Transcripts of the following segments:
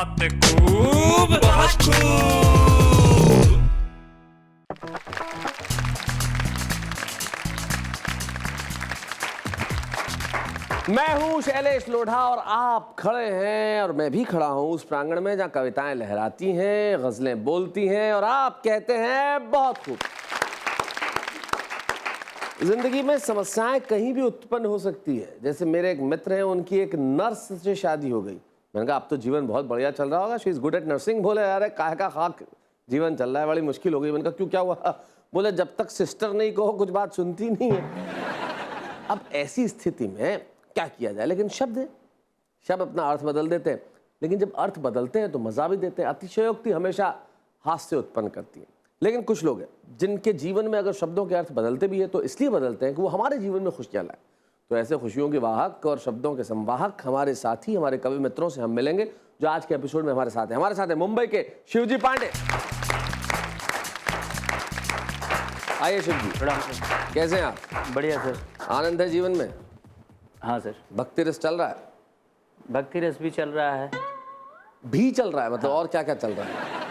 बात खूब बहुत खूब। मैं हूं शैलेश लोढ़ा और आप खड़े हैं और मैं भी खड़ा हूं उस प्रांगण में जहां कविताएं लहराती हैं, गजलें बोलती हैं और आप कहते हैं बहुत खूब। जिंदगी में समस्याएं कहीं भी उत्पन्न हो सकती है। जैसे मेरे एक मित्र हैं, उनकी एक नर्स से शादी हो गई। मैंने कहा अब तो जीवन बहुत बढ़िया चल रहा होगा, she is good at nursing. बोले यार काहे का खाक जीवन चल रहा है, बड़ी मुश्किल हो गई। मैंने कहा क्यों, क्या हुआ? बोले जब तक सिस्टर नहीं कहो कुछ बात सुनती नहीं है। अब ऐसी स्थिति में क्या किया जाए? लेकिन शब्द है, शब्द अपना अर्थ बदल देते हैं, लेकिन जब अर्थ बदलते हैं तो मजा भी देते हैं। अतिशयोक्ति हमेशा हास्य उत्पन्न करती है। लेकिन कुछ लोग हैं जिनके जीवन में अगर शब्दों के अर्थ बदलते भी है तो इसलिए बदलते हैं कि वो हमारे जीवन में खुशियां लाए। तो ऐसे खुशियों के वाहक और शब्दों के संवाहक हमारे साथी, हमारे कवि मित्रों से हम मिलेंगे जो आज के एपिसोड में हमारे साथ हैं। हमारे साथ है मुंबई के शिवजी पांडे। आइए शिवजी। प्रणाम सर। कैसे हैं आप? बढ़िया सर। आनंद है जीवन में? हाँ सर। भक्ति रस चल रहा है? भक्ति रस भी चल रहा है। भी चल रहा है मतलब? और क्या क्या चल रहा है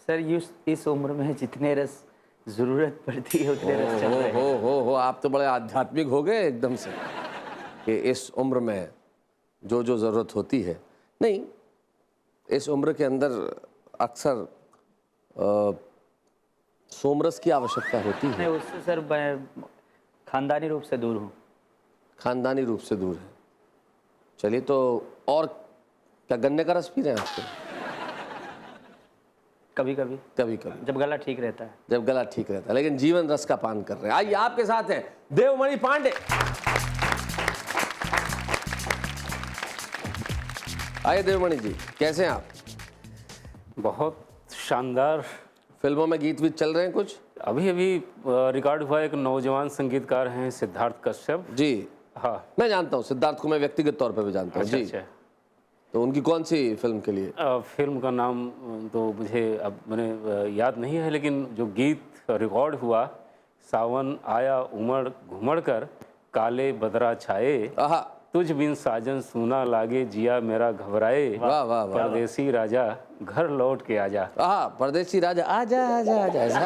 सर इस उम्र में जितने रस जरूरत पड़ती है उतने रस चल रहे हैं। हो आप तो बड़े आध्यात्मिक हो गए एकदम से कि इस उम्र में जो जो ज़रूरत होती है। नहीं, इस उम्र के अंदर अक्सर सोमरस की आवश्यकता होती है। नहीं, उससे सर मैं खानदानी रूप से दूर हूँ। खानदानी रूप से दूर है? चलिए, तो और क्या गन्ने का रस पी रहे हैं आपको? कभी कभी कभी कभी, जब गला ठीक रहता है। जब गला ठीक रहता है, लेकिन जीवन रस का पान कर रहे हैं। आइए आपके साथ हैं देवमणि पांडे। आइए देवमणि जी, कैसे हैं आप? बहुत शानदार। फिल्मों में गीत वीत चल रहे हैं कुछ? अभी अभी रिकॉर्ड हुआ एक नौजवान संगीतकार हैं सिद्धार्थ कश्यप जी हाँ। मैं जानता हूँ सिद्धार्थ को, मैं व्यक्तिगत तौर पे भी जानता हूँ। जी अच्छा। तो उनकी कौन सी फिल्म के लिए? फिल्म का नाम तो मुझे अब मैंने याद नहीं है, लेकिन जो गीत रिकॉर्ड हुआ, सावन आया उमड़ घुमड़ कर काले बदरा छाए, आहा, तुझ बिन साजन सूना लागे जिया मेरा घबराए, वाह वाह वाह। परदेसी राजा घर लौट के आजा। आहा, परदेसी राजा आजा आजा आजा, ऐसा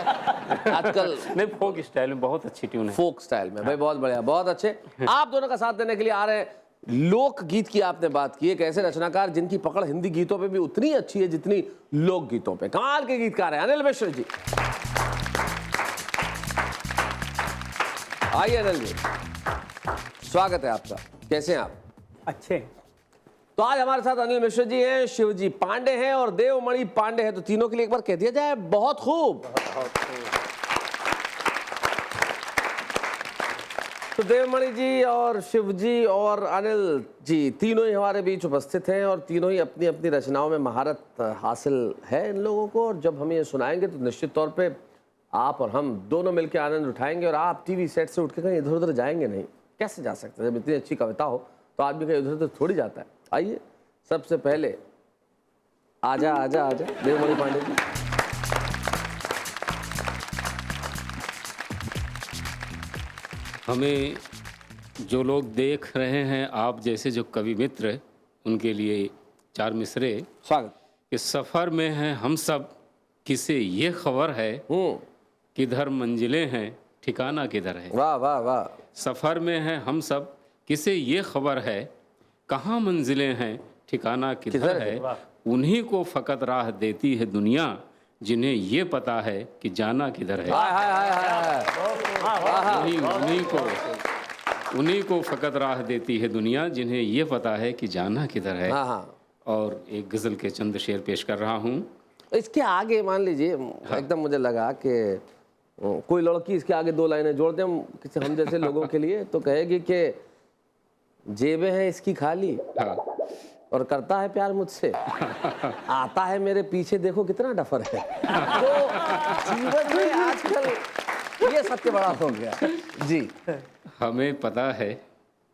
आजकल नहीं, फोक स्टाइल में बहुत अच्छी ट्यून है। फोक स्टाइल में भाई, बहुत बढ़िया, बहुत अच्छे। आप दोनों का साथ देने के लिए आ रहे हैं। लोक गीत की आपने बात की, एक ऐसे रचनाकार जिनकी पकड़ हिंदी गीतों पे भी उतनी अच्छी है जितनी लोक गीतों पे। कमाल के गीतकार हैं अनिल मिश्र जी। आइए अनिल जी, स्वागत है आपका। कैसे हैं आप? अच्छे। तो आज हमारे साथ अनिल मिश्र जी हैं, शिवजी पांडे हैं और देवमणि पांडे हैं। तो तीनों के लिए एक बार कह दिया जाए बहुत खूब। तो देवमणि जी और शिवजी और अनिल जी तीनों ही हमारे बीच उपस्थित हैं और तीनों ही अपनी अपनी रचनाओं में महारत हासिल है इन लोगों को। और जब हम ये सुनाएंगे तो निश्चित तौर पे आप और हम दोनों मिलकर आनंद उठाएंगे और आप टीवी सेट से उठ के कहीं इधर उधर जाएंगे नहीं। कैसे जा सकते हैं? जब इतनी अच्छी कविता हो तो आदमी कहीं उधर उधर थोड़ी जाता है। आइए सबसे पहले आजा आजा आजा देवमणि पांडे जी। हमें जो लोग देख रहे हैं, आप जैसे जो कवि मित्र, उनके लिए चार मिसरे। स्वागत। इस सफ़र में हैं हम सब, किसे ये खबर है, किधर मंजिलें हैं ठिकाना किधर है। वाह वाह वाह। सफ़र में हैं हम सब, किसे ये खबर है, कहाँ मंजिलें हैं ठिकाना किधर है। उन्हीं को फ़कत राह देती है दुनिया, जिन्हें ये पता है कि जाना किधर है। हाय हाय हाय हाय। उन्हीं को फ़कत राह देती है दुनिया, जिन्हें ये पता है कि जाना किधर है। हाँ हाँ। और एक गज़ल के चंद शेर पेश कर रहा हूँ। इसके आगे मान लीजिए एकदम मुझे लगा कि कोई लड़की इसके आगे दो लाइनें जोड़ दें किसी हम जैसे लोगों के लिए, तो कहेगी कि जेबें हैं इसकी खाली और करता है प्यार मुझसे, आता है मेरे पीछे देखो कितना डफर है। तो जीवन में आजकल ये सत्य बड़ा हो गया जी। हमें पता है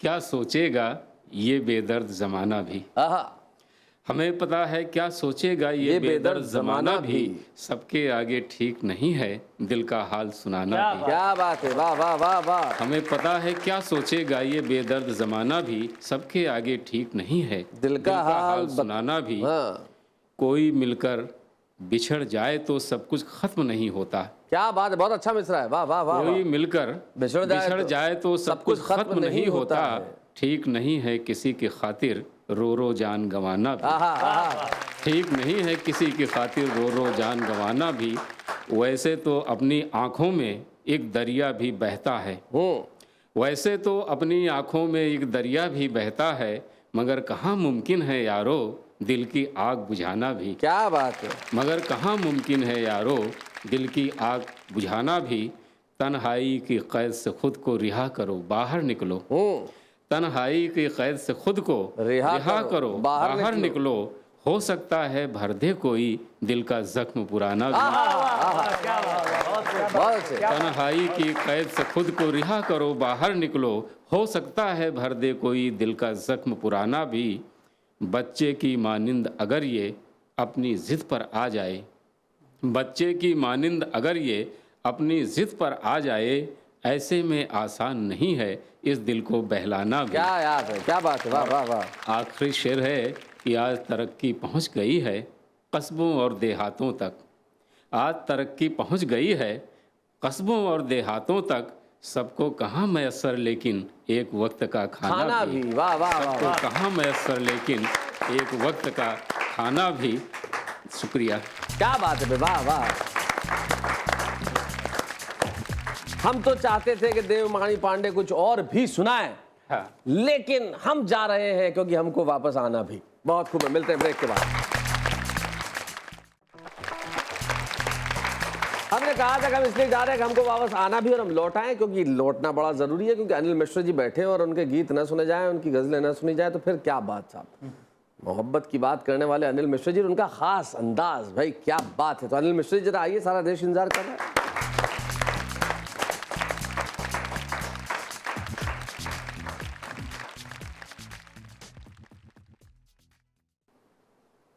क्या सोचेगा ये बेदर्द ज़माना भी, आहा। हमें पता है क्या सोचेगा ये बेदर्द जमाना भी, सबके आगे ठीक नहीं है दिल का हाल सुनाना भी। क्या बात है, वाह वाह वाह वाह। हमें पता है क्या सोचेगा ये बेदर्द जमाना भी, सबके आगे ठीक नहीं है दिल का हाल सुनाना भी। हाँ, कोई मिलकर बिछड़ जाए तो सब कुछ खत्म नहीं होता। क्या बात है, बहुत अच्छा मिसरा है, वाह वाह वाह। कोई मिलकर बिछड़ जाए तो सब कुछ खत्म नहीं होता। ठीक नहीं है किसी की खातिर रो रो जान गंवाना भी। आहा, आहा। ठीक नहीं है किसी की खातिर रो रो जान गंवाना भी। वैसे तो अपनी आँखों में एक दरिया भी बहता है, वैसे तो अपनी आँखों में एक दरिया भी बहता है, मगर कहाँ मुमकिन है यारो दिल की आग बुझाना भी। क्या बात है। मगर कहाँ मुमकिन है यारो दिल की आग बुझाना भी। तन्हाई की कैद से खुद को रिहा करो बाहर निकलो। तन्हाई की कैद से खुद को रिहा करो बाहर निकलो। हो सकता है भर दे कोई दिल का जख्म पुराना भी। तन्हाई की कैद से खुद को रिहा करो बाहर निकलो। हो सकता है भर दे कोई दिल का जख्म पुराना भी। बच्चे की मानिंद अगर ये अपनी जिद पर आ जाए, बच्चे की मानिंद अगर ये अपनी जिद पर आ जाए, ऐसे में आसान नहीं है इस दिल को बहलाना भी। क्या याद है, क्या बात है, वाह वाह वाह। आखिरी शेर है कि आज तरक्की पहुंच गई है कस्बों और देहातों तक। आज तरक्की पहुंच गई है कस्बों और देहातों तक। सबको कहाँ मैसर लेकिन एक वक्त का खाना भी। वाह वाह वाह। सबको कहाँ मैसर लेकिन एक वक्त का खाना भी। शुक्रिया। क्या बात है, वाह वाह। हम तो चाहते थे कि देवमणि पांडे कुछ और भी सुनाएं, हाँ। लेकिन हम जा रहे हैं क्योंकि हमको वापस आना भी। बहुत खूब है, मिलते हैं ब्रेक के बाद। हमने कहा था कि हम इसलिए जा रहे हैं कि हमको वापस आना भी और हम लौट आए, क्योंकि लौटना बड़ा जरूरी है। क्योंकि अनिल मिश्र जी बैठे हैं और उनके गीत न सुने जाएं, उनकी गजलें न सुनी जाए तो फिर क्या बात साहब। मोहब्बत की बात करने वाले अनिल मिश्र जी, उनका खास अंदाज, भाई क्या बात है। तो अनिल मिश्र जी जरा आइए, सारा देश इंतजार कर रहा है।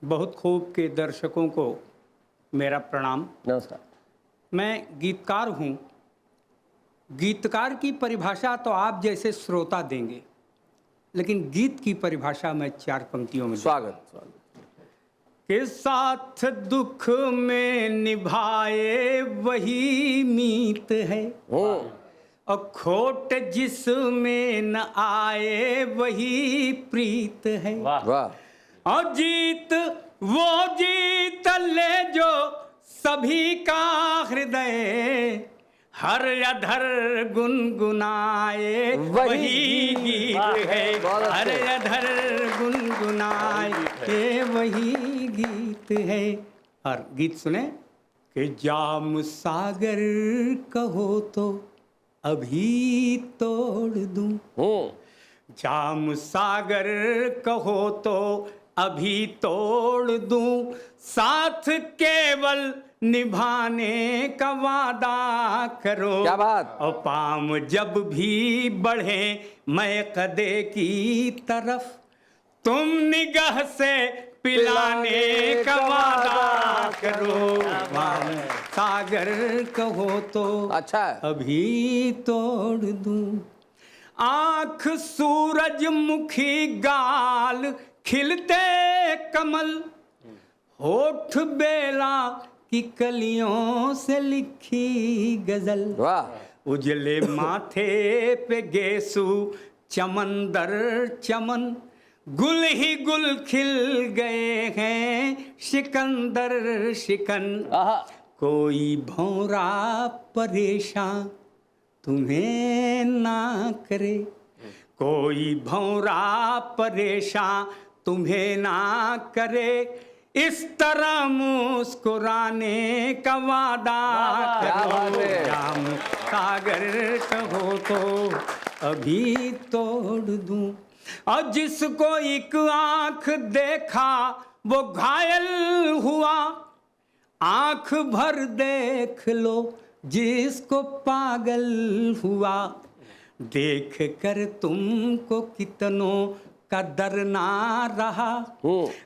बहुत खूब के दर्शकों को मेरा प्रणाम। नमस्कार। मैं गीतकार हूँ। गीतकार की परिभाषा तो आप जैसे श्रोता देंगे, लेकिन गीत की परिभाषा मैं 4 पंक्तियों में। स्वागत। के साथ दुख में निभाए वही मीत है, और खोट जिसमें न आए वही प्रीत है। वाह। और जीत वो जीत ले जो सभी का हृदय, हर अधर गुनगुनाए वही गीत है। हर अधर गुनगुनाए वही गीत है। और गीत सुने कि जाम सागर कहो तो अभी तोड़ दूं। जाम सागर कहो तो अभी तोड़ दूं, साथ केवल निभाने का वादा करो। क्या बात। और पाम जब भी बढ़े मैं कदे की तरफ, तुम निगाह से पिलाने का वादा करो। जाम सागर कहो तो अच्छा है। अभी तोड़ दूं। आँख सूरजमुखी, गाल खिलते कमल, होठ बेला की कलियों से लिखी गजल। वाह। उजले माथे पे गेसू चमन दर चमन, गुल ही गुल खिल गए हैं सिकंदर शिकन। कोई भौरा परेशान तुम्हें ना करे, कोई भौरा परेशान तुम्हें ना करे, इस तरह मुस्कुराने का वादा करो। जाम सागर कहो तो अभी तोड़ दूं। और जिसको एक आंख देखा वो घायल हुआ, आंख भर देख लो जिसको पागल हुआ। देख कर तुमको कितनों का दर ना रहा,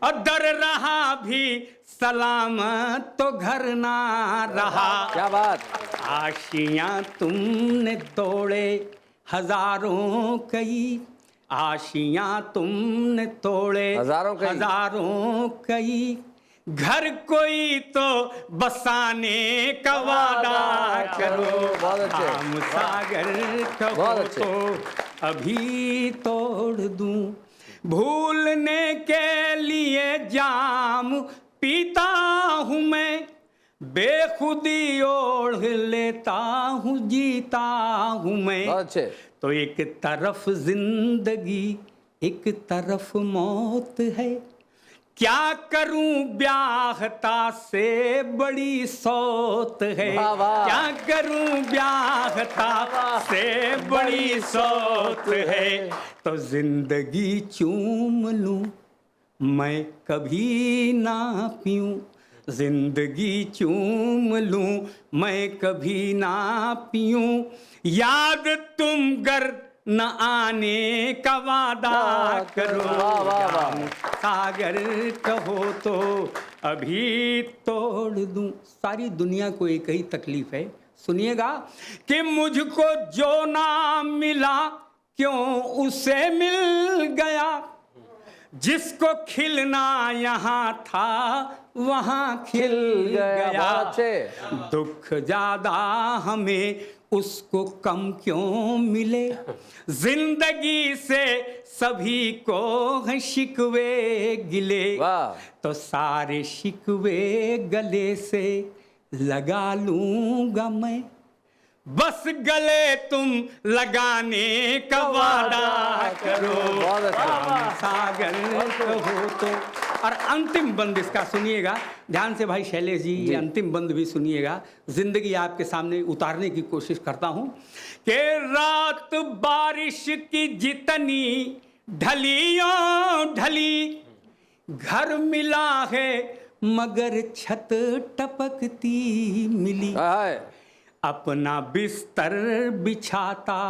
और दर रहा भी सलामत तो घर ना रहा। क्या बात। आशियां तुमने तोड़े हजारों कई, आशियां तुमने तोड़े हजारों कई, घर कोई तो बसाने का वादा करो। आम सागर कहो तो अभी तोड़ दूं, भूलने के लिए जाम पीता हूँ मैं, बेखुदी ओढ़ लेता हूँ जीता हूँ मैं। अच्छे। तो एक तरफ जिंदगी एक तरफ मौत है, क्या करूं ब्याहता से बड़ी सौत है। वाह वाह। क्या करूं ब्याहता से बड़ी सौत है, तो जिंदगी चूम लूं मैं कभी ना पीऊं, जिंदगी चूम लूं मैं कभी ना पीऊं, याद तुम गर न आने का वादा करो। जाम सागर कहो तो अभी तोड़ दूं। सारी दुनिया को एक ही तकलीफ है, सुनिएगा, कि मुझको जो ना मिला क्यों उसे मिल गया, जिसको खिलना यहाँ था वहाँ खिल गया। दुख ज्यादा हमें उसको कम क्यों मिले, जिंदगी से सभी को हैं शिकवे गिले, तो सारे शिकवे गले से लगा लूंगा मैं, बस गले तुम लगाने का वादा करो। सागर कहो तो। और अंतिम बंद इसका सुनिएगा ध्यान से भाई शैलेश जी, ये अंतिम बंद भी सुनिएगा, जिंदगी आपके सामने उतारने की कोशिश करता हूं कि रात बारिश की जितनी ढलियों ढली, घर मिला है मगर छत टपकती मिली, अपना बिस्तर बिछाता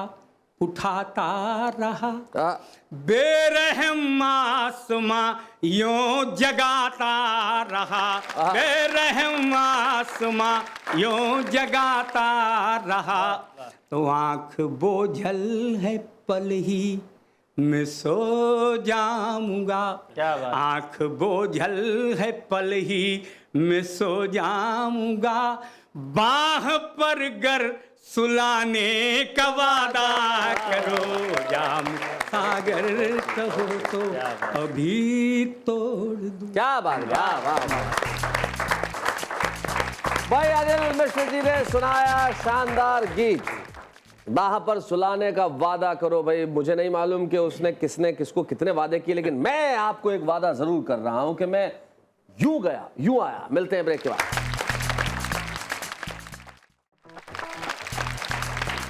उठाता रहा, बेरहम आसमां यूं जगाता रहा, बेरहम आसमां यूं जगाता रहा, तो आंख बोझल है पल ही मैं सो जाऊंगा, आंख बोझल है पल ही मैं सो जाऊंगा, बाह पर गर सुलाने का वादा करो, जाम सागर कहो तो अभी तोड़ दूं। क्या बात, क्या बात। भाई अनिल मिश्र जी ने सुनाया शानदार गीत, बाह पर सुलाने का वादा करो। भाई मुझे नहीं मालूम कि उसने किसने किसको कितने वादे किए, लेकिन मैं आपको एक वादा जरूर कर रहा हूं कि मैं यूं गया यूं आया। मिलते हैं ब्रेक के बाद।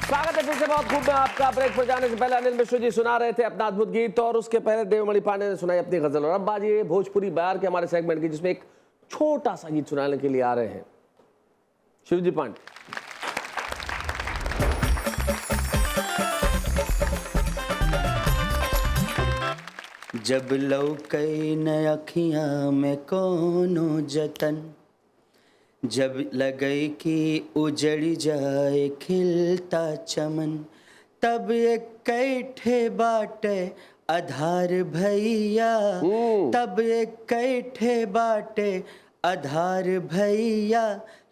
स्वागत है फिर से बहुत खूब में आपका। ब्रेक पर जाने से पहले अनिल मिश्र जी सुना रहे थे अपना अद्भुत गीत, और उसके पहले देवमणि पांडे ने सुनाई अपनी गजल। और अब बाजी भोजपुरी बयार के हमारे सेगमेंट की, जिसमें एक छोटा सा गीत सुनाने के लिए आ रहे हैं शिवजी पांडे। जब लौकै न अखियां में कोनो जतन, जब लगे कि उजड़ जाए खिलता चमन, तब एक कैठे बाटे आधार भैया, तब एक कैठे बाटे आधार भैया,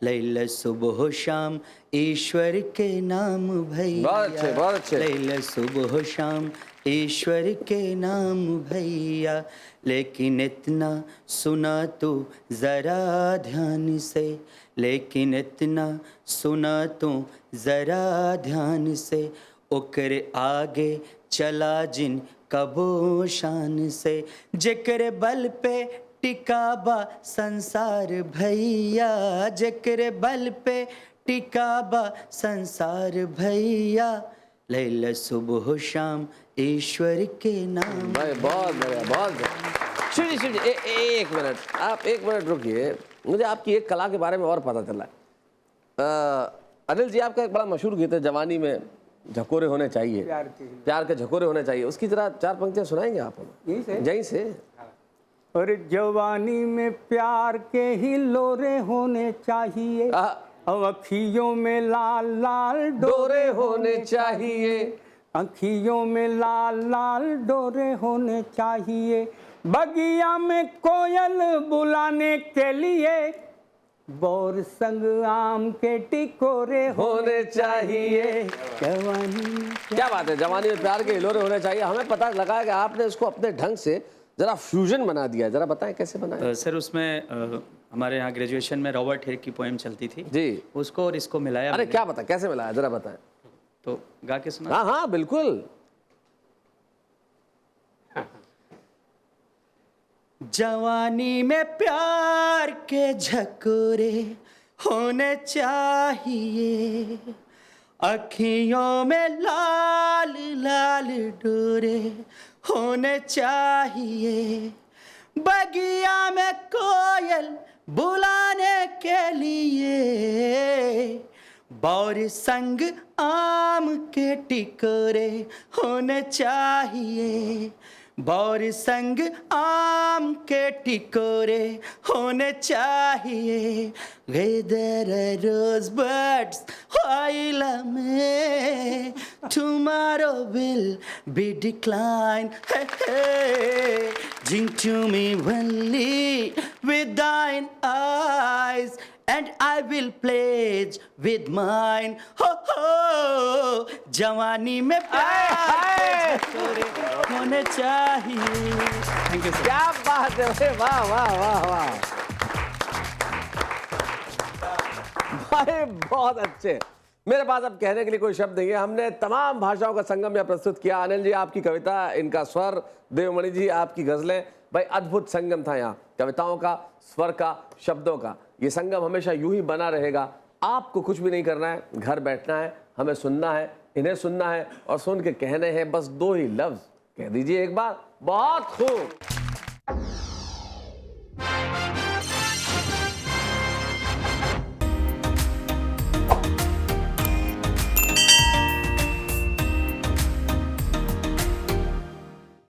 लैला सुबह शाम ईश्वर के नाम भैया, लैला सुबह शाम ईश्वर के नाम भैया। लेकिन इतना सुना तो ज़रा ध्यान से, लेकिन इतना सुना तो ज़रा ध्यान से, ओकर आगे चला जिन कबो शान से, जेकर बल पे टिकाबा संसार भैया, जेकर बल पे टिकाबा संसार भैया, लैला सुबह शाम ईश्वर के नाम। भाई बहुत बढ़िया, बहुत बढ़िया। शिव जी एक मिनट, आप एक मिनट रुकिए, मुझे आपकी एक कला के बारे में और पता चला है। अनिल जी, आपका एक बड़ा मशहूर गीत है जवानी में, झकोरे होने चाहिए, प्यार के झकोरे होने चाहिए, उसकी जरा 4 पंक्तियां सुनाएंगे आप हमें? यहीं से? यहीं से। और जवानी में प्यार के ही लोरे होने चाहिए, अब अखियों में लाल लाल डोरे होने चाहिए, अखियों में लाल लाल डोरे होने चाहिए, बगिया में कोयल बुलाने के लिए, बोर संग आम के टिकोरे होने चाहिए। जवानी। क्या बात है, जवानी में प्यार के हिलोरे होने चाहिए। हमें पता लगा है कि आपने इसको अपने ढंग से जरा फ्यूजन बना दिया, जरा बताएं कैसे बनाया? सर उसमें हमारे यहाँ ग्रेजुएशन में रॉबर्ट हिल की पोएम चलती थी जी, उसको और इसको मिलाया अरे मैंने। क्या बता, कैसे मिलाया, जरा बताएं। तो गा के सुना। हाँ हाँ बिल्कुल। जवानी में प्यार के झकोरे होने चाहिए, अखियों में लाल लाल डोरे होने चाहिए, बगिया में कोयल बुलाने के लिए, बौर संग आम के टिकोरे होने चाहिए, बौर संग आम के टिकोरे होने चाहिए, वेदर रोज बर्ड्स while में tomorrow will be decline, hey, hey. Drink to me only with thine eyes and I will pledge with mine, ho ho, जवानी में प्यार के झकोरे होने चाहिए। Thank you sir. क्या बात है, अरे वाह वाह वाह वाह, भाई बहुत अच्छे। मेरे पास अब कहने के लिए कोई शब्द नहीं है। हमने तमाम भाषाओं का संगम यहाँ प्रस्तुत किया। अनिल जी आपकी कविता, इनका स्वर, देवमणि जी आपकी गजलें, भाई अद्भुत संगम था यहाँ, कविताओं का, स्वर का, शब्दों का। ये संगम हमेशा यूं ही बना रहेगा। आपको कुछ भी नहीं करना है, घर बैठना है, हमें सुनना है, इन्हें सुनना है और सुन के कहने हैं बस 2 ही लफ्ज। कह दीजिए एक बार, बहुत खूब।